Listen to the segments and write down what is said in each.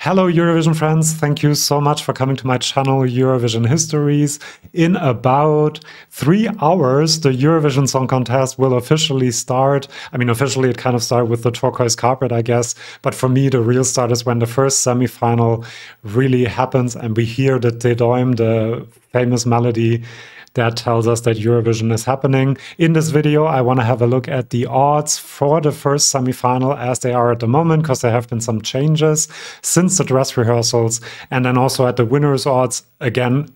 Hello Eurovision friends, thank you so much for coming to my channel Eurovision Histories. In about 3 hours, the Eurovision Song Contest will officially start. I mean, officially it kind of started with the turquoise carpet, I guess, but for me the real start is when the first semi-final really happens and we hear the Te Deum, the famous melody that tells us that Eurovision is happening. In this video, I want to have a look at the odds for the first semi-final as they are at the moment, because there have been some changes since the dress rehearsals, and then also at the winners' odds, again,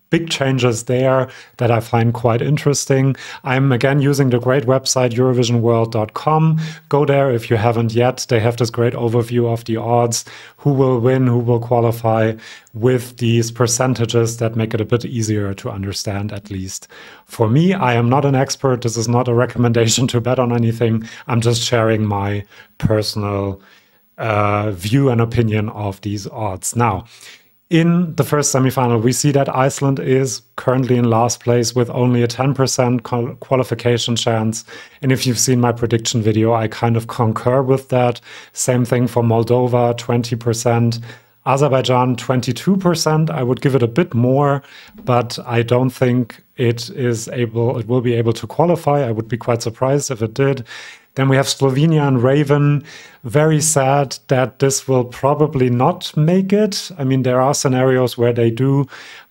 big changes there that I find quite interesting. I'm again using the great website eurovisionworld.com. Go there if you haven't yet. They have this great overview of the odds, who will win, who will qualify, with these percentages that make it a bit easier to understand, at least for me. I am not an expert. This is not a recommendation to bet on anything. I'm just sharing my personal view and opinion of these odds. Now, in the first semifinal, we see that Iceland is currently in last place with only a 10% qualification chance. And if you've seen my prediction video, I kind of concur with that. Same thing for Moldova, 20%. Azerbaijan, 22%. I would give it a bit more, but I don't think it will be able to qualify. I would be quite surprised if it did. Then we have Slovenia and Raven. Very sad that this will probably not make it. I mean, there are scenarios where they do,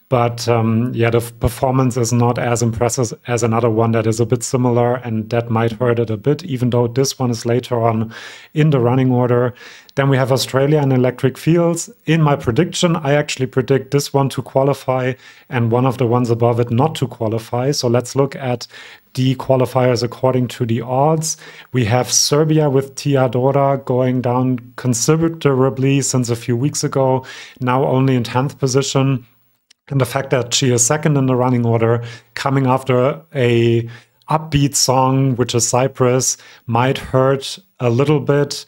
but yeah, the performance is not as impressive as another one that is a bit similar, and that might hurt it a bit, even though this one is later on in the running order. Then we have Australia and Electric Fields. In my prediction, I actually predict this one to qualify and one of the ones above it not to qualify. So let's look at the qualifiers according to the odds. We have Serbia with Teodora going down considerably since a few weeks ago, now only in 10th position. And the fact that she is second in the running order, coming after a upbeat song, which is Cyprus, might hurt a little bit.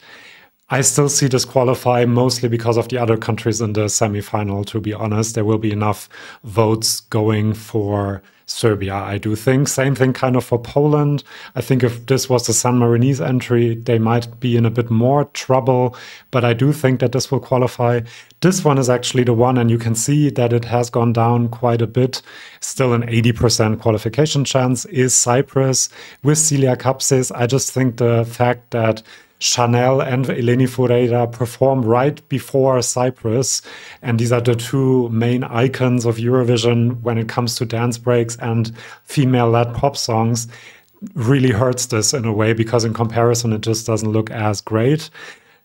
I still see this qualify mostly because of the other countries in the semi-final, to be honest. There will be enough votes going for Serbia, I do think. Same thing kind of for Poland. I think if this was the San Marinese entry, they might be in a bit more trouble, but I do think that this will qualify. This one is actually the one, and you can see that it has gone down quite a bit. Still an 80% qualification chance is Cyprus with Celia Kapsis. I just think the fact that Chanel and Eleni Foureira perform right before Cyprus, and these are the two main icons of Eurovision when it comes to dance breaks and female-led pop songs, really hurts this in a way, because in comparison it just doesn't look as great.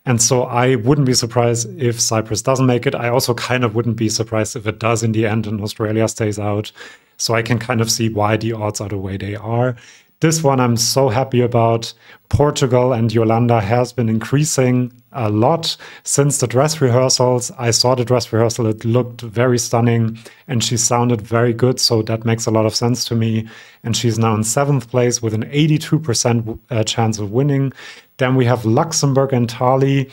And so I wouldn't be surprised if Cyprus doesn't make it. I also kind of wouldn't be surprised if it does in the end and Australia stays out. So I can kind of see why the odds are the way they are. This one I'm so happy about. Portugal and Yolanda has been increasing a lot since the dress rehearsals. I saw the dress rehearsal, it looked very stunning and she sounded very good, so that makes a lot of sense to me. And she's now in 7th place with an 82% chance of winning. Then we have Luxembourg and Tali.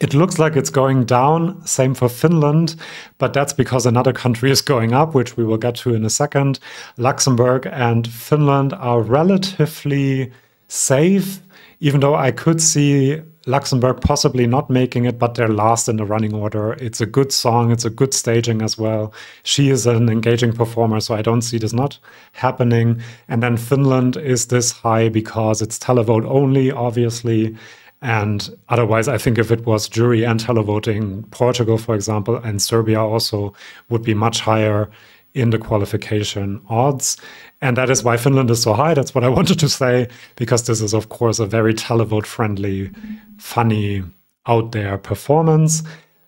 It looks like it's going down, same for Finland, but that's because another country is going up, which we will get to in a second. Luxembourg and Finland are relatively safe, even though I could see Luxembourg possibly not making it, but they're last in the running order. It's a good song, it's a good staging as well. She is an engaging performer, so I don't see this not happening. And then Finland is this high because it's televote only, obviously. And otherwise, I think if it was jury and televoting, Portugal, for example, and Serbia also would be much higher in the qualification odds. And that is why Finland is so high. That's what I wanted to say, because this is, of course, a very televote-friendly, funny, out there performance.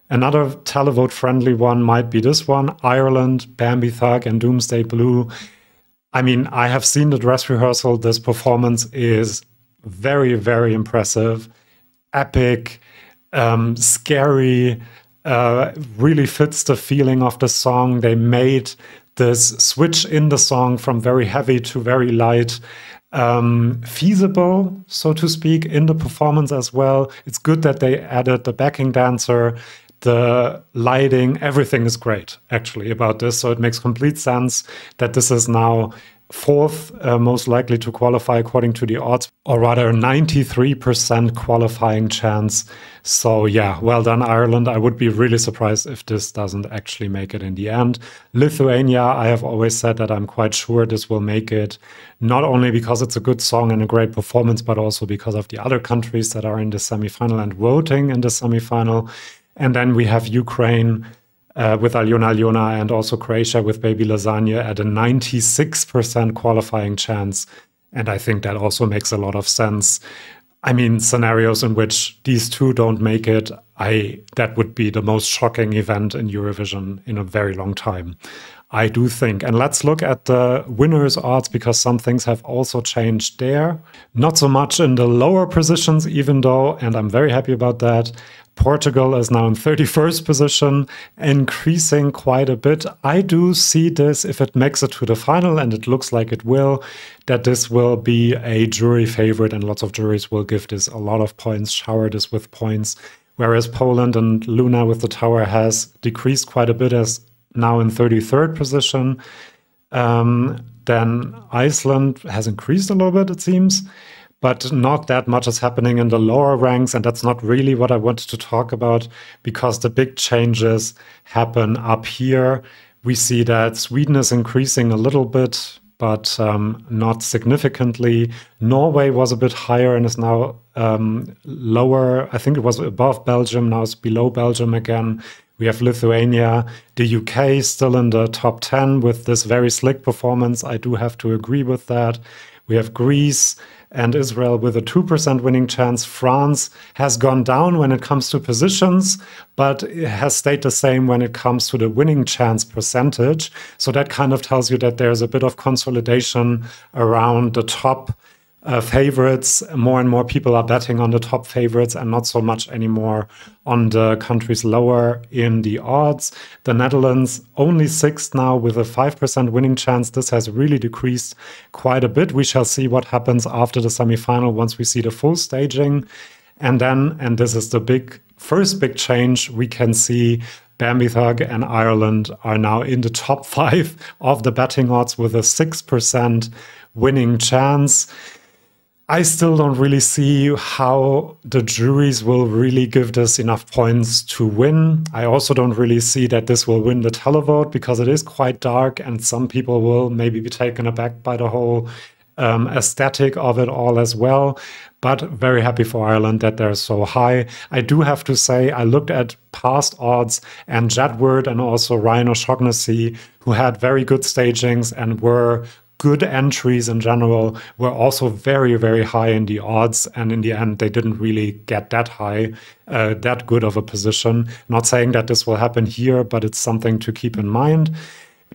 Another televote-friendly one might be this one, Ireland, Bambi Thug, and Doomsday Blue. I mean, I have seen the dress rehearsal. This performance is very, very impressive. Epic, scary, really fits the feeling of the song. They made this switch in the song from very heavy to very light feasible, so to speak, in the performance as well. It's good that they added the backing dancer, the lighting, everything is great, actually, about this. So it makes complete sense that this is now fourth most likely to qualify according to the odds, or rather 93% qualifying chance. So yeah, well done, Ireland. I would be really surprised if this doesn't actually make it in the end. Lithuania, I have always said that I'm quite sure this will make it, not only because it's a good song and a great performance, but also because of the other countries that are in the semifinal and voting in the semifinal. And then we have Ukraine, with Aljona Aljona, and also Croatia with Baby Lasagna at a 96% qualifying chance. And I think that also makes a lot of sense. I mean, scenarios in which these two don't make it, that would be the most shocking event in Eurovision in a very long time, I do think. And let's look at the winners' odds, because some things have also changed there. Not so much in the lower positions, even though, and I'm very happy about that, Portugal is now in 31st position, increasing quite a bit. I do see this, if it makes it to the final, and it looks like it will, that this will be a jury favorite, and lots of juries will give this a lot of points, shower this with points, whereas Poland and Luna with the tower has decreased quite a bit, as now in 33rd position. Then Iceland has increased a little bit, it seems, but not that much is happening in the lower ranks, and that's not really what I wanted to talk about, because the big changes happen up here. We see that Sweden is increasing a little bit, but not significantly. Norway was a bit higher and is now lower. I think it was above Belgium, now it's below Belgium again. We have Lithuania, the UK still in the top 10 with this very slick performance. I do have to agree with that. We have Greece and Israel with a 2% winning chance. France has gone down when it comes to positions, but it has stayed the same when it comes to the winning chance percentage. So that kind of tells you that there's a bit of consolidation around the top favorites. More and more people are betting on the top favorites and not so much anymore on the countries lower in the odds. The Netherlands only sixth now with a 5% winning chance. This has really decreased quite a bit. We shall see what happens after the semifinal once we see the full staging. And then, and this is the first big change, we can see Bambi Thug and Ireland are now in the top 5 of the betting odds with a 6% winning chance. I still don't really see how the juries will really give this enough points to win. I also don't really see that this will win the televote, because it is quite dark and some people will maybe be taken aback by the whole aesthetic of it all as well. But very happy for Ireland that they're so high. I do have to say, I looked at past odds, and Jedward and also Ryan O'Shaughnessy, who had very good stagings and were good entries in general, were also very, very high in the odds. And in the end, they didn't really get that high, that good of a position. Not saying that this will happen here, but it's something to keep in mind.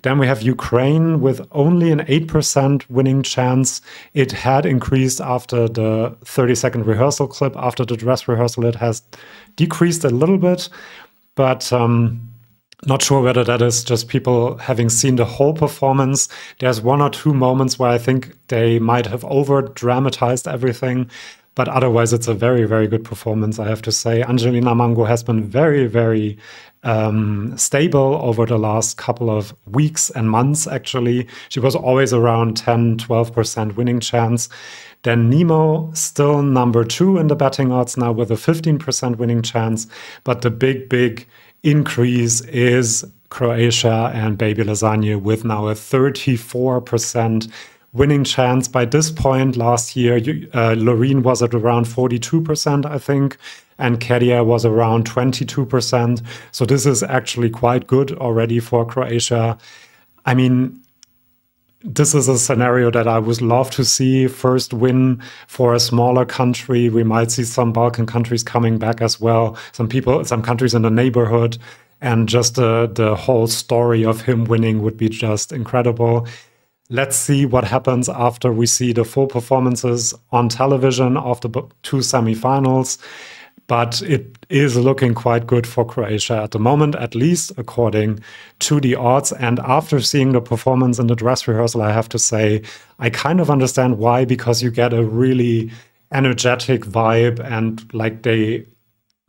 Then we have Ukraine with only an 8% winning chance. It had increased after the 30-second rehearsal clip. After the dress rehearsal, it has decreased a little bit, but not sure whether that is just people having seen the whole performance. There's one or two moments where I think they might have over-dramatized everything, but otherwise it's a very, very good performance, I have to say. Angelina Mango has been very, very stable over the last couple of weeks and months, actually. She was always around 10-12% winning chance. Then Nemo, still number 2 in the betting odds now with a 15% winning chance, but the big increase is Croatia and Baby Lasagna with now a 34% winning chance. By this point last year, Loreen was at around 42%, I think, and Kedia was around 22%. So this is actually quite good already for Croatia. I mean, this is a scenario that I would love to see. First win for a smaller country. We might see some Balkan countries coming back as well. Some countries in the neighborhood. And just the whole story of him winning would be just incredible. Let's see what happens after we see the full performances on television of the 2 semifinals. But it is looking quite good for Croatia at the moment, at least according to the odds. And after seeing the performance in the dress rehearsal, I have to say, I kind of understand why, because you get a really energetic vibe and like they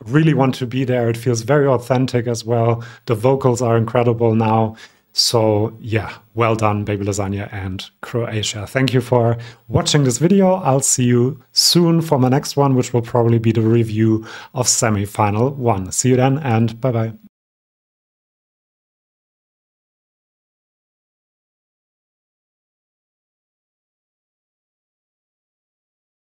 really want to be there. It feels very authentic as well. The vocals are incredible now. So yeah, well done, Baby Lasagna and Croatia. Thank you for watching this video. I'll see you soon for my next one, which will probably be the review of semi-final 1. See you then, and bye-bye.